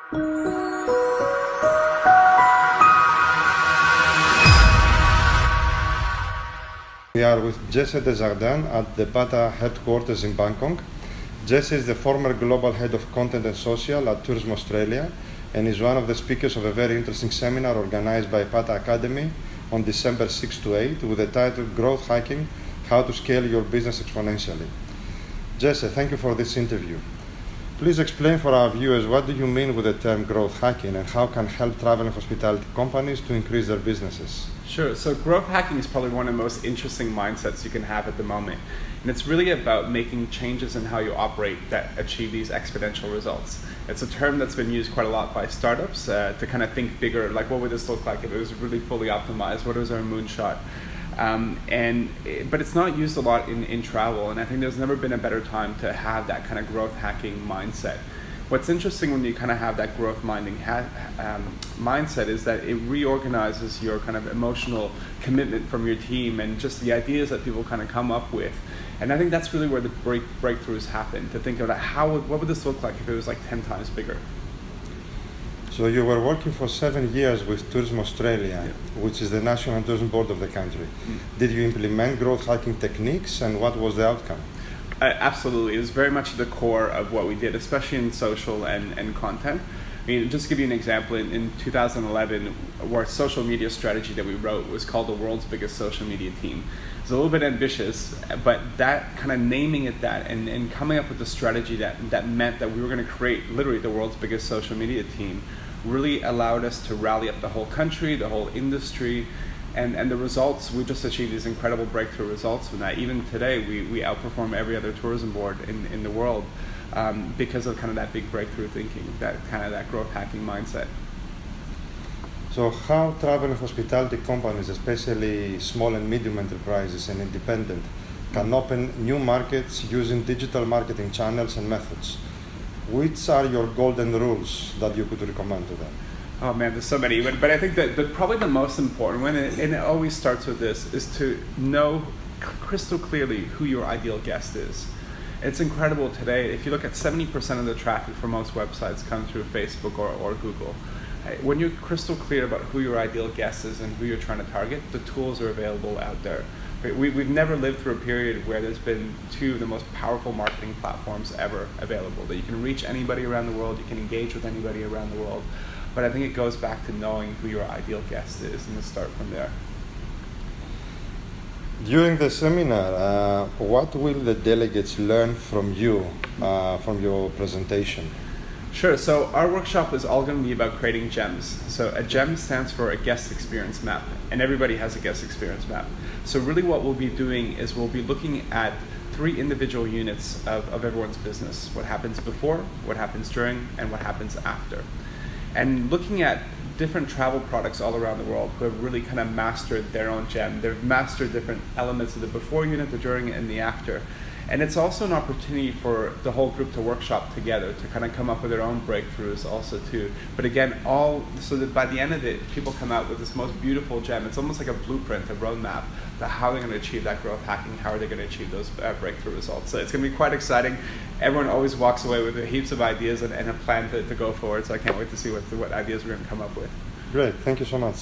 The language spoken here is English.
We are with Jesse Desjardins at the Bata headquarters in Bangkok. Jesse is the former global head of content and social at Tourism Australia and is one of the speakers of a very interesting seminar organized by Bata Academy on December 6 to 8 with the title Growth Hacking: How to Scale Your Business Exponentially. Jesse, thank you for this interview. Please explain for our viewers what do you mean with the term growth hacking and how can help travel and hospitality companies to increase their businesses? Sure. So growth hacking is probably one of the most interesting mindsets you can have at the moment. And it's really about making changes in how you operate that achieve these exponential results. It's a term that's been used quite a lot by startups to kind of think bigger, like what would this look like if it was really fully optimized? What is our moonshot? But it's not used a lot in travel, and I think there's never been a better time to have that kind of growth hacking mindset. What's interesting when you kind of have that growth mindset is that it reorganizes your kind of emotional commitment from your team and just the ideas that people kind of come up with. And I think that's really where the breakthroughs happen, to think about what would this look like if it was like 10 times bigger. So you were working for 7 years with Tourism Australia, Yeah. which is the national tourism board of the country. Did you implement growth hacking techniques and what was the outcome? Absolutely. It was very much the core of what we did, especially in social and content. I mean, just to give you an example, in 2011, our social media strategy that we wrote was called the world's biggest social media team. It's a little bit ambitious, but that kind of naming it that and coming up with a strategy that meant that we were going to create literally the world's biggest social media team really allowed us to rally up the whole country, the whole industry, and the results, we just achieved these incredible breakthrough results from that. Even today, we outperform every other tourism board in the world because of kind of that big breakthrough thinking, that kind of that growth hacking mindset. So how travel and hospitality companies, especially small and medium enterprises and independent, can open new markets using digital marketing channels and methods? Which are your golden rules that you could recommend to them? Oh man, there's so many, but I think that probably the most important one, and it always starts with this, is to know crystal clearly who your ideal guest is. It's incredible today. If you look at 70% of the traffic for most websites come through Facebook or Google. When you're crystal clear about who your ideal guest is and who you're trying to target, the tools are available out there. We've never lived through a period where there's been two of the most powerful marketing platforms ever available, that you can reach anybody around the world, you can engage with anybody around the world. But I think it goes back to knowing who your ideal guest is and to start from there. During the seminar, what will the delegates learn from you, from your presentation? Sure, so our workshop is all going to be about creating gems. So a gem stands for a guest experience map, and everybody has a guest experience map. So really what we'll be doing is we'll be looking at 3 individual units of everyone's business: what happens before, what happens during, and what happens after. And looking at different travel products all around the world who have really kind of mastered their own gem. They've mastered different elements of the before unit, the during, and the after. And it's also an opportunity for the whole group to workshop together, to kind of come up with their own breakthroughs also too. But again, so that by the end of it, people come out with this most beautiful gem. It's almost like a blueprint, a roadmap, to how they're going to achieve that growth hacking, how are they going to achieve those breakthrough results. So it's going to be quite exciting. Everyone always walks away with heaps of ideas and a plan to go forward. So I can't wait to see what ideas we're going to come up with. Great, thank you so much.